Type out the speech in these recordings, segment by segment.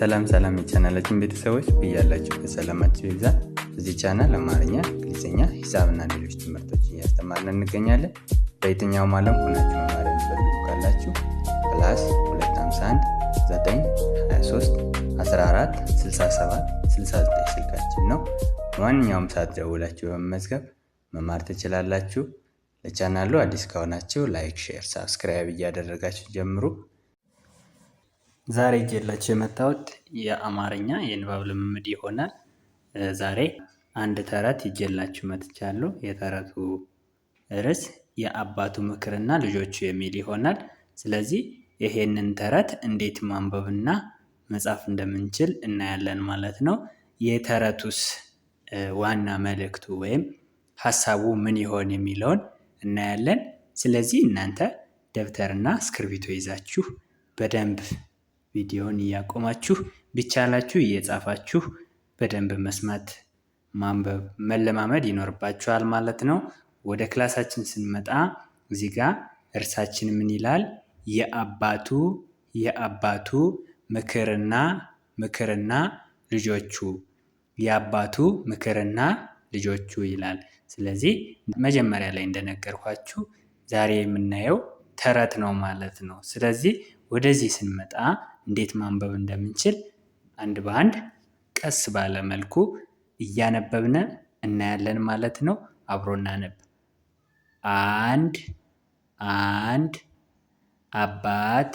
ሰላም የቻናላችን ቤተሰቦች ብያላችሁ በሰላማችሁ ይብዛ። እዚህ ቻናል አማርኛ፣ እንግሊዝኛ፣ ሂሳብና ሌሎች ትምህርቶች እያስተማርን እንገኛለን። በየትኛውም ዓለም ሆናችሁ መማር የምትፈልጉ ካላችሁ +251 923 14 67 69 ስልካችን ነው። በማንኛውም ሰዓት ደውላችሁ በመመዝገብ መማር ትችላላችሁ። ለቻናሉ አዲስ ከሆናችሁ ላይክ፣ ሼር፣ ሳብስክራይብ እያደረጋችሁ ጀምሩ። ዛሬ ይዤላችሁ የመጣሁት የአማርኛ የንባብ ልምምድ ይሆናል። ዛሬ አንድ ተረት ይዤላችሁ መጥቻለሁ። የተረቱ ርዕስ የአባቱ ምክርና ልጆቹ የሚል ይሆናል። ስለዚህ ይሄንን ተረት እንዴት ማንበብና መጻፍ እንደምንችል እናያለን ማለት ነው። የተረቱስ ዋና መልእክቱ ወይም ሀሳቡ ምን ይሆን የሚለውን እናያለን። ስለዚህ እናንተ ደብተርና እስክርቢቶ ይዛችሁ በደንብ ቪዲዮውን እያቆማችሁ ቢቻላችሁ እየጻፋችሁ በደንብ መስማት፣ ማንበብ፣ መለማመድ ይኖርባችኋል ማለት ነው። ወደ ክላሳችን ስንመጣ እዚህ ጋር እርሳችን ምን ይላል? የአባቱ ምክርና ልጆቹ፣ የአባቱ ምክርና ልጆቹ ይላል። ስለዚህ መጀመሪያ ላይ እንደነገርኳችሁ ዛሬ የምናየው ተረት ነው ማለት ነው። ስለዚህ ወደዚህ ስንመጣ እንዴት ማንበብ እንደምንችል አንድ በአንድ ቀስ ባለ መልኩ እያነበብን እናያለን ማለት ነው። አብሮ እናነብ። አንድ አባት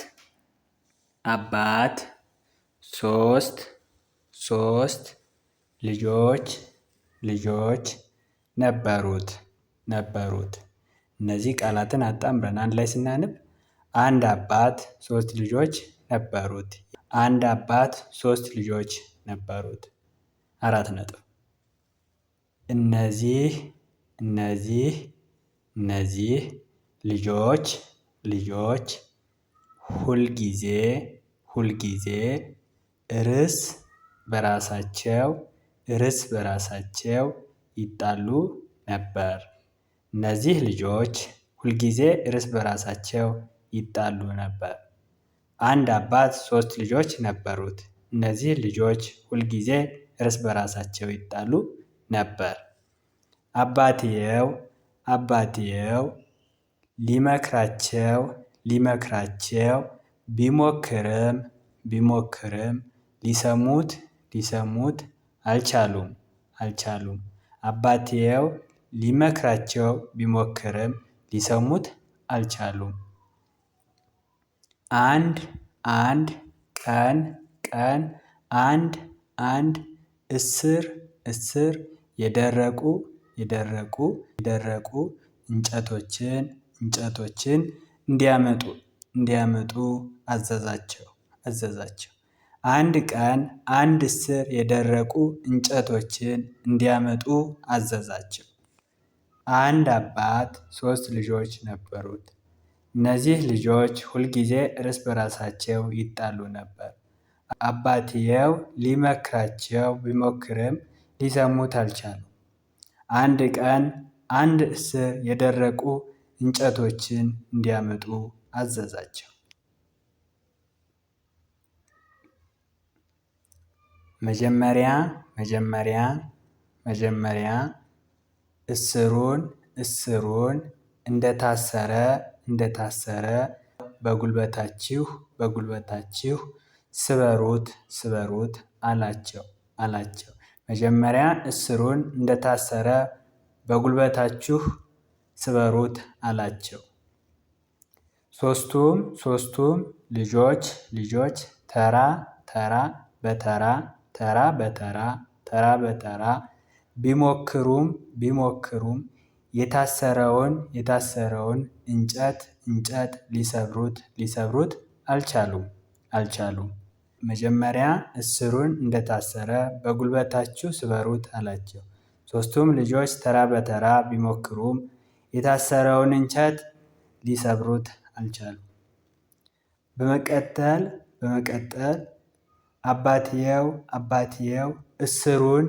ሶስት ልጆች ነበሩት። እነዚህ ቃላትን አጣምረን አንድ ላይ ስናነብ አንድ አባት ሶስት ልጆች ነበሩት። አንድ አባት ሶስት ልጆች ነበሩት። 4 ነጥብ። እነዚህ ልጆች ሁልጊዜ እርስ በራሳቸው ይጣሉ ነበር። እነዚህ ልጆች ሁልጊዜ እርስ በራሳቸው ይጣሉ ነበር። አንድ አባት ሶስት ልጆች ነበሩት። እነዚህ ልጆች ሁልጊዜ እርስ በራሳቸው ይጣሉ ነበር። አባትየው ሊመክራቸው ቢሞክርም ሊሰሙት አልቻሉም። አባትየው ሊመክራቸው ቢሞክርም ሊሰሙት አልቻሉም። አንድ ቀን አንድ እስር የደረቁ እንጨቶችን እንዲያመጡ አዘዛቸው። አንድ ቀን አንድ እስር የደረቁ እንጨቶችን እንዲያመጡ አዘዛቸው። አንድ አባት ሶስት ልጆች ነበሩት። እነዚህ ልጆች ሁልጊዜ እርስ በራሳቸው ይጣሉ ነበር። አባትየው ሊመክራቸው ቢሞክርም ሊሰሙት አልቻሉም። አንድ ቀን አንድ እስር የደረቁ እንጨቶችን እንዲያመጡ አዘዛቸው። መጀመሪያ እስሩን እንደታሰረ በጉልበታችሁ ስበሩት አላቸው። መጀመሪያ እስሩን እንደታሰረ በጉልበታችሁ ስበሩት አላቸው። ሶስቱም ልጆች ተራ በተራ ቢሞክሩም የታሰረውን እንጨት ሊሰብሩት አልቻሉም። መጀመሪያ እስሩን እንደታሰረ በጉልበታችሁ ስበሩት አላቸው። ሶስቱም ልጆች ተራ በተራ ቢሞክሩም የታሰረውን እንጨት ሊሰብሩት አልቻሉም። በመቀጠል አባትየው እስሩን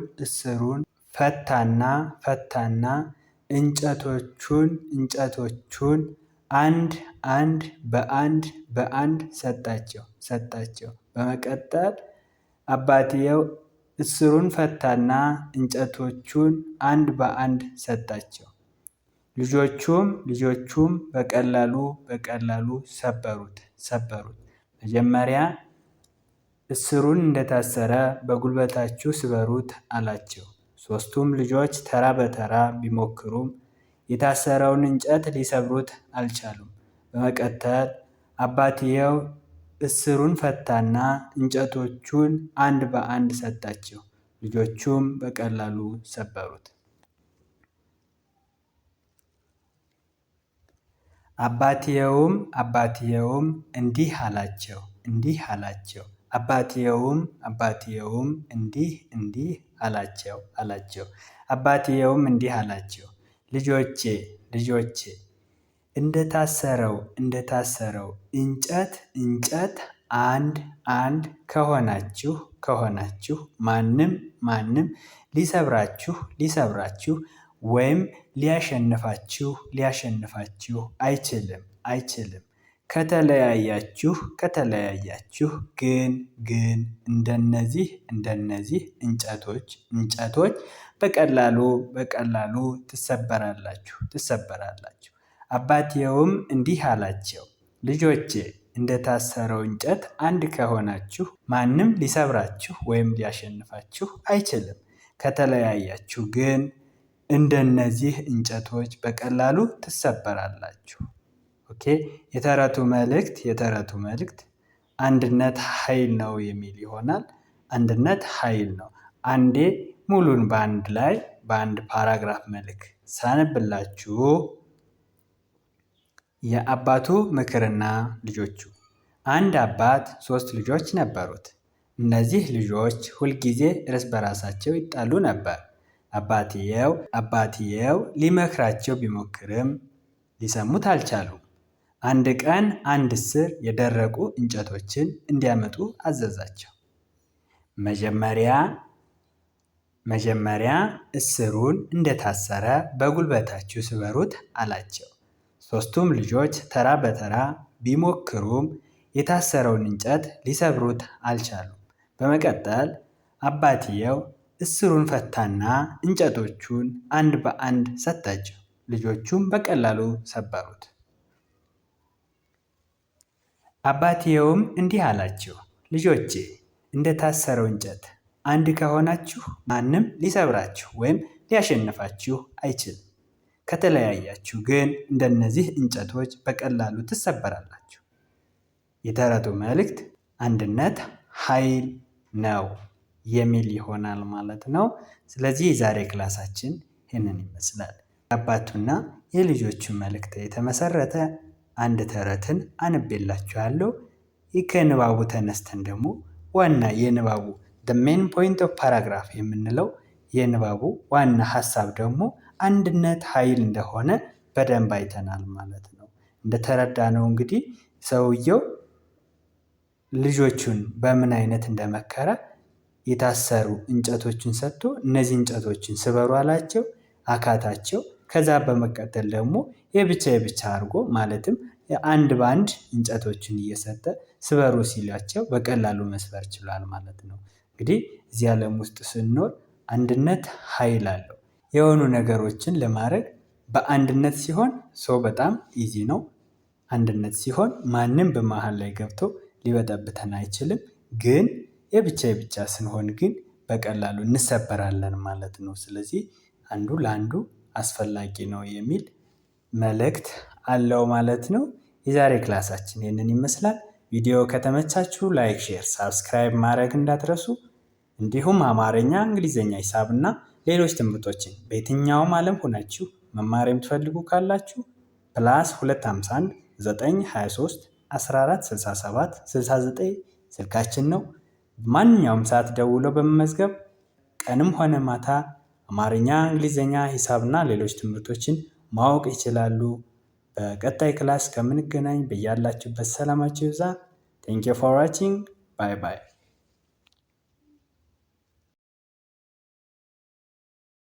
ፈታና እንጨቶቹን አንድ በአንድ ሰጣቸው። በመቀጠል አባትየው እስሩን ፈታና እንጨቶቹን አንድ በአንድ ሰጣቸው። ልጆቹም በቀላሉ ሰበሩት። መጀመሪያ እስሩን እንደታሰረ በጉልበታችሁ ስበሩት አላቸው። ሦስቱም ልጆች ተራ በተራ ቢሞክሩም የታሰረውን እንጨት ሊሰብሩት አልቻሉም። በመቀጠል አባትየው እስሩን ፈታና እንጨቶቹን አንድ በአንድ ሰጣቸው። ልጆቹም በቀላሉ ሰበሩት። አባትየውም እንዲህ አላቸው። አባትየውም እንዲህ አላቸው። ልጆቼ እንደታሰረው እንጨት አንድ ከሆናችሁ ማንም ሊሰብራችሁ ወይም ሊያሸንፋችሁ አይችልም። ከተለያያችሁ ግን እንደነዚህ እንጨቶች በቀላሉ ትሰበራላችሁ። አባትየውም እንዲህ አላቸው። ልጆቼ እንደታሰረው እንጨት አንድ ከሆናችሁ ማንም ሊሰብራችሁ ወይም ሊያሸንፋችሁ አይችልም። ከተለያያችሁ ግን እንደነዚህ እንጨቶች በቀላሉ ትሰበራላችሁ። ኦኬ። የተረቱ መልእክት አንድነት ኃይል ነው የሚል ይሆናል። አንድነት ኃይል ነው። አንዴ ሙሉን በአንድ ፓራግራፍ መልክ ሳነብላችሁ የአባቱ ምክርና ልጆቹ። አንድ አባት 3 ልጆች ነበሩት። እነዚህ ልጆች ሁልጊዜ እርስ በራሳቸው ይጣሉ ነበር። አባትየው ሊመክራቸው ቢሞክርም ሊሰሙት አልቻሉም። አንድ ቀን አንድ እስር የደረቁ እንጨቶችን እንዲያመጡ አዘዛቸው። መጀመሪያ እስሩን እንደታሰረ በጉልበታችሁ ስበሩት አላቸው። ሦስቱም ልጆች ተራ በተራ ቢሞክሩም የታሰረውን እንጨት ሊሰብሩት አልቻሉም። በመቀጠል አባትየው እስሩን ፈታና እንጨቶቹን አንድ በአንድ ሰጣቸው። ልጆቹም በቀላሉ ሰበሩት። አባትየውም እንዲህ አላቸው። ልጆቼ እንደታሰረው እንጨት አንድ ከሆናችሁ ማንም ሊሰብራችሁ ወይም ሊያሸንፋችሁ አይችልም። ከተለያያችሁ ግን እንደነዚህ እንጨቶች በቀላሉ ትሰበራላችሁ። የተረቱ መልእክት አንድነት ኃይል ነው የሚል ይሆናል ማለት ነው። ስለዚህ የዛሬ ክላሳችን ይህንን ይመስላል። የአባቱና የልጆቹ መልእክት የተመሰረተ አንድ ተረትን አንቤላችኋለሁ። ከንባቡ ተነስተን ደግሞ ዋና የንባቡ the main point of paragraph የምንለው የንባቡ ዋና ሀሳብ ደግሞ አንድነት ኃይል እንደሆነ በደንብ አይተናል ማለት ነው። እንደተረዳነው እንግዲህ ሰውየው ልጆቹን በምን አይነት እንደመከረ የታሰሩ እንጨቶችን ሰጥቶ እነዚህ እንጨቶችን ስበሩ አላቸው፣ አካታቸው። ከዛ በመቀጠል ደግሞ የብቻ አድርጎ ማለትም አንድ በአንድ እንጨቶችን እየሰጠ ስበሩ ሲላቸው በቀላሉ መስበር ችሏል ማለት ነው። እንግዲህ እዚህ ዓለም ውስጥ ስንኖር አንድነት ኃይል አለው። የሆኑ ነገሮችን ለማድረግ በአንድነት ሲሆን በጣም ኢዚ ነው። አንድነት ሲሆን ማንም በመሃል ላይ ገብቶ ሊበጠብተን አይችልም። ግን የብቻ ስንሆን ግን በቀላሉ እንሰበራለን ማለት ነው። ስለዚህ አንዱ ለአንዱ አስፈላጊ ነው የሚል መልእክት አለው ማለት ነው። የዛሬ ክላሳችን ይህንን ይመስላል። ቪዲዮ ከተመቻችሁ ላይክ፣ ሼር፣ ሳብስክራይብ ማድረግ እንዳትረሱ። እንዲሁም አማርኛ፣ እንግሊዝኛ፣ ሂሳብ እና ሌሎች ትምህርቶችን በየትኛውም ዓለም ሆናችሁ መማር የምትፈልጉ ካላችሁ +251 923 14 67 69 ስልካችን ነው። ማንኛውም ሰዓት ደውለው በመመዝገብ ቀንም ሆነ ማታ አማርኛ፣ እንግሊዝኛ፣ ሂሳብ እና ሌሎች ትምህርቶችን ማወቅ ይችላሉ። በቀጣይ ክላስ ከምንገናኝ በያላችሁበት ሰላማችሁ ይብዛ። ቴንክ ዩ ፎር ዋቺንግ። ባይ ባይ።